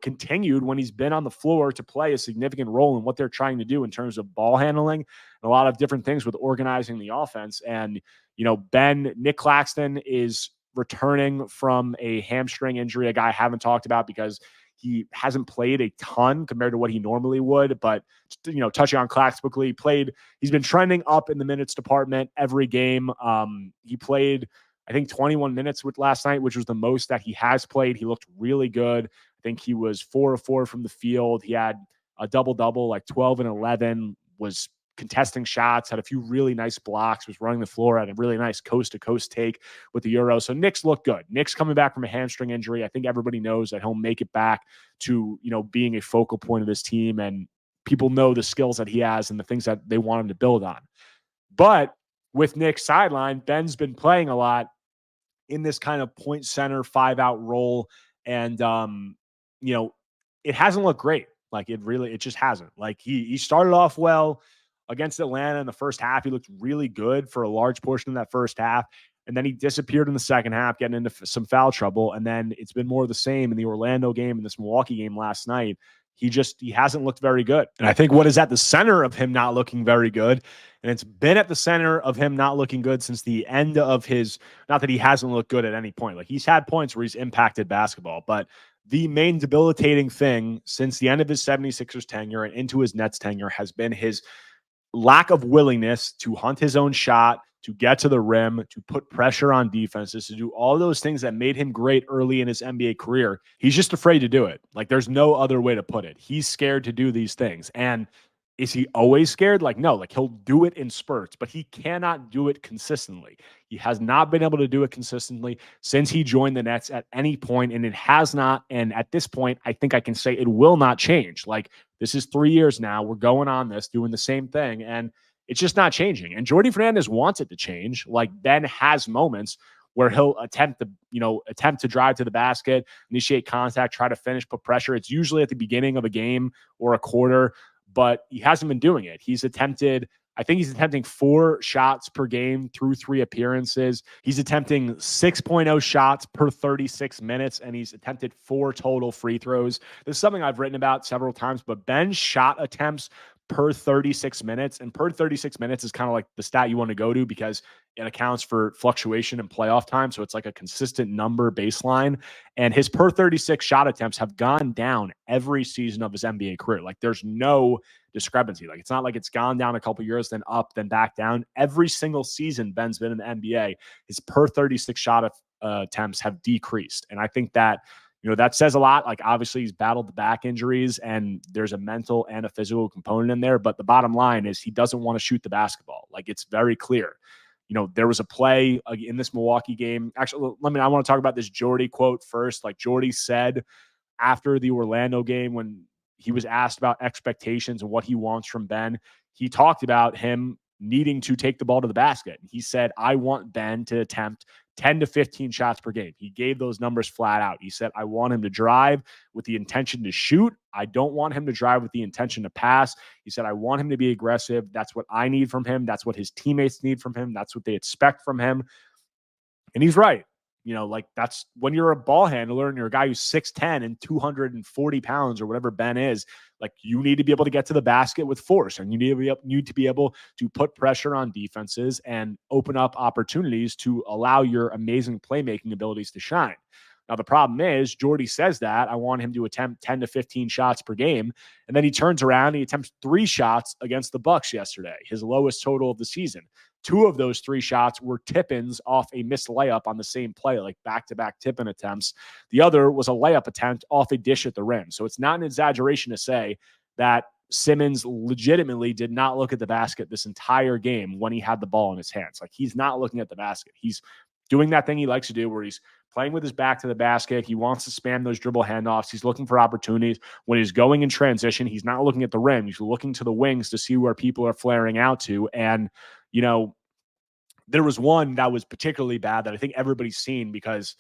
continued when he's been on the floor to play a significant role in what they're trying to do in terms of ball handling and a lot of different things with organizing the offense. And, Nick Claxton is returning from a hamstring injury, a guy I haven't talked about because he hasn't played a ton compared to what he normally would. But, touching on Clax quickly, he's been trending up in the minutes department every game. He played, I think, 21 minutes last night, which was the most that he has played. He looked really good. I think he was 4 of 4 from the field. He had a double-double, like 12 and 11, was contesting shots, had a few really nice blocks, was running the floor, had a really nice coast-to-coast take with the Euro. So Nick's looked good. Nick's coming back from a hamstring injury. I think everybody knows that he'll make it back to, being a focal point of this team, and people know the skills that he has and the things that they want him to build on. But with Nick's sideline, Ben's been playing a lot in this kind of point center 5-out role. And, it hasn't looked great. Like it just hasn't. Like he started off well against Atlanta in the first half. He looked really good for a large portion of that first half. And then he disappeared in the second half, getting into some foul trouble. And then it's been more of the same in the Orlando game and this Milwaukee game last night. He hasn't looked very good. And I think what is at the center of him not looking very good, and it's been at the center of him not looking good since the end of not that he hasn't looked good at any point. Like he's had points where he's impacted basketball, but the main debilitating thing since the end of his 76ers tenure and into his Nets tenure has been his lack of willingness to hunt his own shot, to get to the rim, to put pressure on defenses, to do all those things that made him great early in his NBA career. He's just afraid to do it. Like there's no other way to put it. He's scared to do these things. And is he always scared? Like, no, like he'll do it in spurts, but he cannot do it consistently. He has not been able to do it consistently since he joined the Nets at any point, and it has not. And at this point, I think I can say it will not change. Like this is 3 years now. We're going on this, doing the same thing, and it's just not changing. And Jordi Fernandez wants it to change. Like Ben has moments where he'll attempt to drive to the basket, initiate contact, try to finish, put pressure. It's usually at the beginning of a game or a quarter, but he hasn't been doing it. I think he's attempting 4 shots per game through 3 appearances. He's attempting 6.0 shots per 36 minutes, and he's attempted 4 total free throws. This is something I've written about several times, but Ben's shot attempts per 36 minutes, and per 36 minutes is kind of like the stat you want to go to because it accounts for fluctuation in playoff time. So it's like a consistent number baseline. And his per 36 shot attempts have gone down every season of his NBA career. Like there's no discrepancy. Like it's not like it's gone down a couple years, then up, then back down. Every single season Ben's been in the NBA, his per 36 shot attempts have decreased. And I think that that says a lot. Like obviously he's battled the back injuries and there's a mental and a physical component in there. But the bottom line is he doesn't want to shoot the basketball. Like it's very clear. There was a play in this Milwaukee game. Actually, I want to talk about this Jordi quote first. Like Jordi said after the Orlando game when he was asked about expectations and what he wants from Ben, he talked about him needing to take the ball to the basket. He said, I want Ben to attempt 10 to 15 shots per game. He gave those numbers flat out. He said, I want him to drive with the intention to shoot. I don't want him to drive with the intention to pass. He said, I want him to be aggressive. That's what I need from him. That's what his teammates need from him. That's what they expect from him. And he's right. That's when you're a ball handler and you're a guy who's 6'10 and 240 pounds or whatever Ben is, like you need to be able to get to the basket with force, and you need to be able to put pressure on defenses and open up opportunities to allow your amazing playmaking abilities to shine. Now, the problem is Jordi says that I want him to attempt 10 to 15 shots per game. And then he turns around and he attempts 3 shots against the Bucks yesterday, his lowest total of the season. 2 of those 3 shots were tip-ins off a missed layup on the same play, like back-to-back tip-in attempts. The other was a layup attempt off a dish at the rim. So it's not an exaggeration to say that Simmons legitimately did not look at the basket this entire game when he had the ball in his hands. Like he's not looking at the basket. He's doing that thing he likes to do where he's playing with his back to the basket. He wants to spam those dribble handoffs. He's looking for opportunities. When he's going in transition, he's not looking at the rim. He's looking to the wings to see where people are flaring out to. And, there was one that was particularly bad that I think everybody's seen because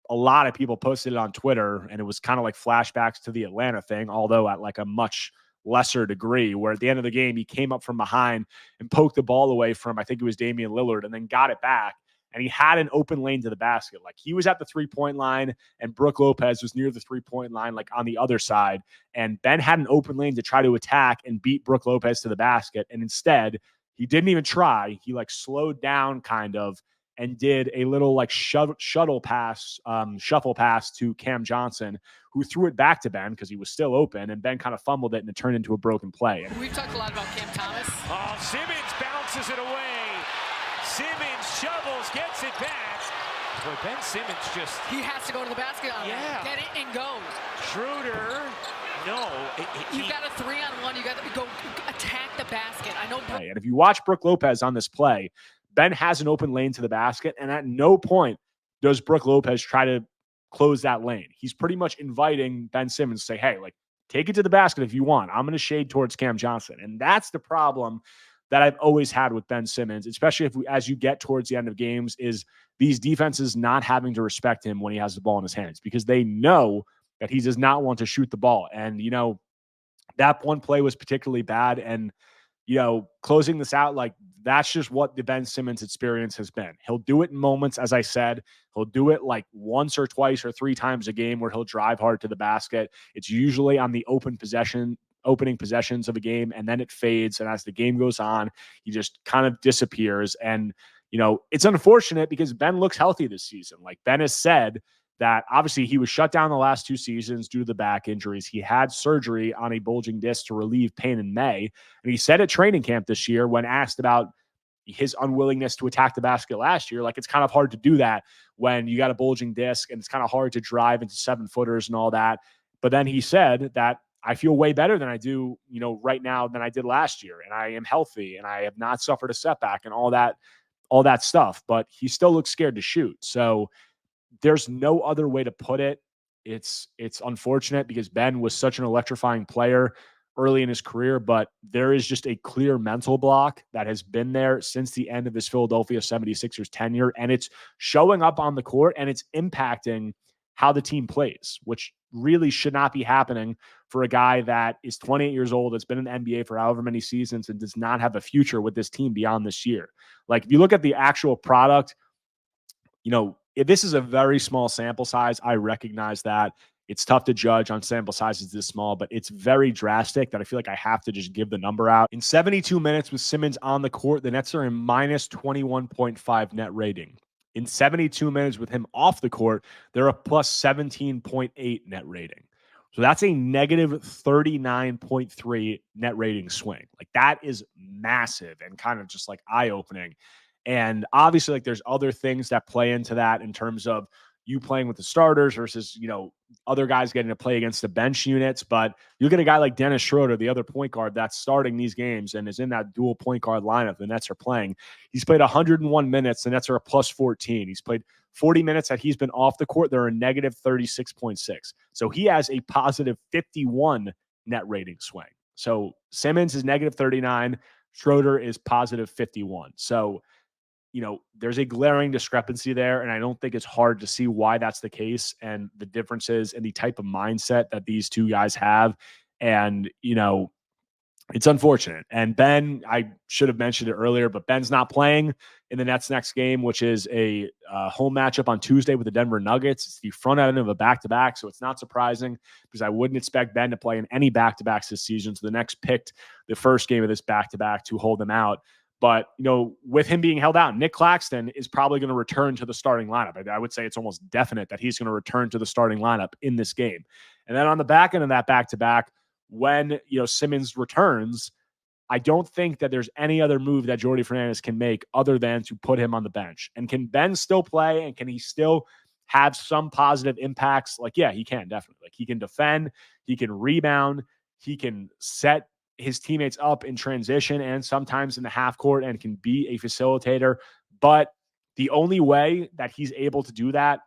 a lot of people posted it on Twitter, and it was kind of like flashbacks to the Atlanta thing, although at like a much lesser degree, where at the end of the game, he came up from behind and poked the ball away from, I think it was Damian Lillard, and then got it back. And he had an open lane to the basket. Like he was at the 3-point line and Brook Lopez was near the 3-point line, like on the other side. And Ben had an open lane to try to attack and beat Brook Lopez to the basket. And instead, he didn't even try. He like slowed down kind of and did a little like shuffle pass to Cam Johnson, who threw it back to Ben because he was still open, and Ben kind of fumbled it and it turned into a broken play. We've talked a lot about Cam Thomas. Oh, Simmons bounces it away. Simmons shovels, gets it back. Boy, Ben Simmons he has to go to the basket on that. Get it and go. Schroeder No. You got a 3-on-1. You got to go attack the basket. I know. And if you watch Brook Lopez on this play, Ben has an open lane to the basket, and at no point does Brook Lopez try to close that lane. He's pretty much inviting Ben Simmons to say, hey, like, take it to the basket if you want. I'm going to shade towards Cam Johnson. And that's the problem that I've always had with Ben Simmons, especially as you get towards the end of games, is these defenses not having to respect him when he has the ball in his hands, because they know that he does not want to shoot the ball. And, that one play was particularly bad. And, closing this out, like, that's just what the Ben Simmons experience has been. He'll do it in moments, as I said. He'll do it like once or twice or 3 times a game where he'll drive hard to the basket. It's usually on the opening possessions of a game, and then it fades. And as the game goes on, he just kind of disappears. And, it's unfortunate because Ben looks healthy this season. Like, Ben has said that obviously he was shut down the last 2 seasons due to the back injuries. He had surgery on a bulging disc to relieve pain in May. And he said at training camp this year, when asked about his unwillingness to attack the basket last year, like, it's kind of hard to do that when you got a bulging disc, and it's kind of hard to drive into 7-footers and all that. But then he said that I feel way better than I do, right now than I did last year. And I am healthy and I have not suffered a setback and all that stuff, but he still looks scared to shoot. So there's no other way to put it. It's unfortunate because Ben was such an electrifying player early in his career, but there is just a clear mental block that has been there since the end of his Philadelphia 76ers tenure, and it's showing up on the court, and it's impacting how the team plays, which really should not be happening for a guy that is 28 years old, that's been in the NBA for however many seasons, and does not have a future with this team beyond this year. Like, if you look at the actual product, this is a very small sample size. I recognize that. It's tough to judge on sample sizes this small, but it's very drastic that I feel like I have to just give the number out. In 72 minutes with Simmons on the court, the Nets are in minus 21.5 net rating. In 72 minutes with him off the court, they're a plus 17.8 net rating. So that's a negative 39.3 net rating swing. Like, that is massive and kind of just like eye-opening. And obviously, like, there's other things that play into that in terms of you playing with the starters versus, other guys getting to play against the bench units. But you look at a guy like Dennis Schroeder, the other point guard that's starting these games and is in that dual point guard lineup the Nets are playing. He's played 101 minutes. The Nets are a plus 14. He's played 40 minutes that he's been off the court. They're a negative 36.6. So he has a positive 51 net rating swing. So Simmons is negative 39. Schroeder is positive 51. So, there's a glaring discrepancy there, and I don't think it's hard to see why that's the case and the differences in the type of mindset that these two guys have. And, it's unfortunate. And Ben, I should have mentioned it earlier, but Ben's not playing in the Nets' next game, which is a home matchup on Tuesday with the Denver Nuggets. It's the front end of a back-to-back, so it's not surprising because I wouldn't expect Ben to play in any back-to-backs this season. So the Nets picked the first game of this back-to-back to hold him out. But, with him being held out, Nick Claxton is probably going to return to the starting lineup. I would say it's almost definite that he's going to return to the starting lineup in this game. And then on the back end of that back-to-back, when, Simmons returns, I don't think that there's any other move that Jordi Fernandez can make other than to put him on the bench. And can Ben still play, and can he still have some positive impacts? Like, yeah, he can, definitely. Like, he can defend, he can rebound, he can set his teammates up in transition and sometimes in the half court, and can be a facilitator. But the only way that he's able to do that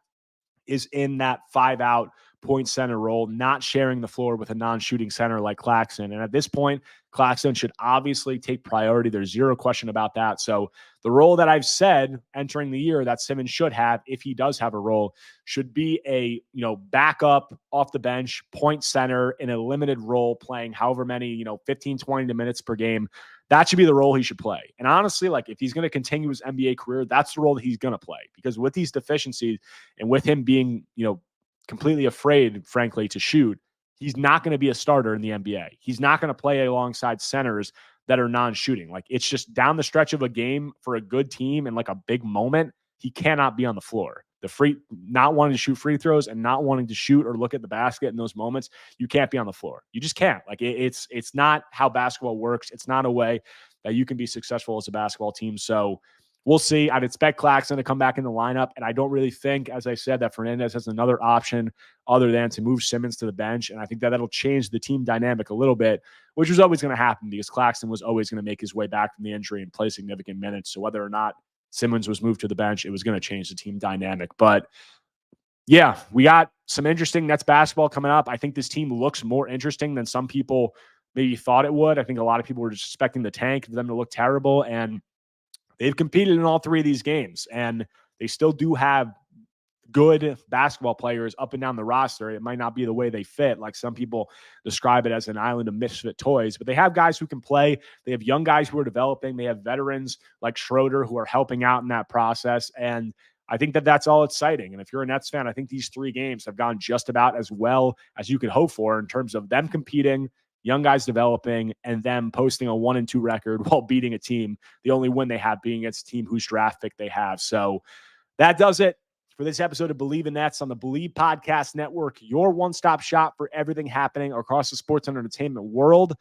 is in that 5-out point center role, not sharing the floor with a non-shooting center like Claxton. And at this point, Claxton should obviously take priority. There's zero question about that. So the role that I've said entering the year that Simmons should have, if he does have a role, should be a, backup off the bench, point center in a limited role, playing however many, 15, 20 minutes per game. That should be the role he should play. And honestly, like, if he's going to continue his NBA career, that's the role that he's going to play, because with these deficiencies and with him being, completely afraid, frankly, to shoot, he's not going to be a starter in the NBA. He's not going to play alongside centers that are non-shooting. Like, it's just down the stretch of a game for a good team and like a big moment, he cannot be on the floor. Not wanting to shoot free throws and not wanting to shoot or look at the basket in those moments, you can't be on the floor. You just can't. Like, it's not how basketball works. It's not a way that you can be successful as a basketball team. So we'll see. I'd expect Claxton to come back in the lineup, and I don't really think, as I said, that Fernandez has another option other than to move Simmons to the bench, and I think that that'll change the team dynamic a little bit, which was always going to happen because Claxton was always going to make his way back from the injury and play significant minutes. So whether or not Simmons was moved to the bench, it was going to change the team dynamic. But yeah, we got some interesting Nets basketball coming up. I think this team looks more interesting than some people maybe thought it would. I think a lot of people were just expecting the tank for them to look terrible, and they've competed in all three of these games, and they still do have good basketball players up and down the roster. It might not be the way they fit, like some people describe it as an island of misfit toys, but they have guys who can play. They have young guys who are developing. They have veterans like Schroeder who are helping out in that process, and I think that that's all exciting. And if you're a Nets fan, I think these 3 games have gone just about as well as you could hope for in terms of them competing, young guys developing, and them posting a 1-2 record while beating a team, the only win they have being against a team whose draft pick they have. So that does it for this episode of Believe in Nets on the Believe Podcast Network, your one-stop shop for everything happening across the sports and entertainment world.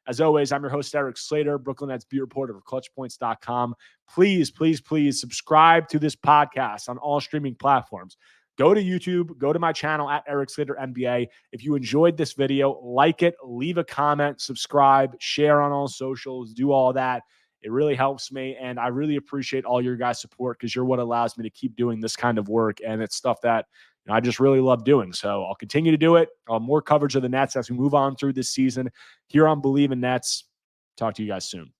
As always, I'm your host, Erik Slater, Brooklyn Nets beat reporter for ClutchPoints.com. Please, please, please subscribe to this podcast on all streaming platforms. Go to YouTube, go to my channel at Erik Slater NBA. If you enjoyed this video, like it, leave a comment, subscribe, share on all socials, do all that. It really helps me, and I really appreciate all your guys' support because you're what allows me to keep doing this kind of work, and it's stuff that I just really love doing. So I'll continue to do it. I'll have more coverage of the Nets as we move on through this season here on Believe in Nets. Talk to you guys soon.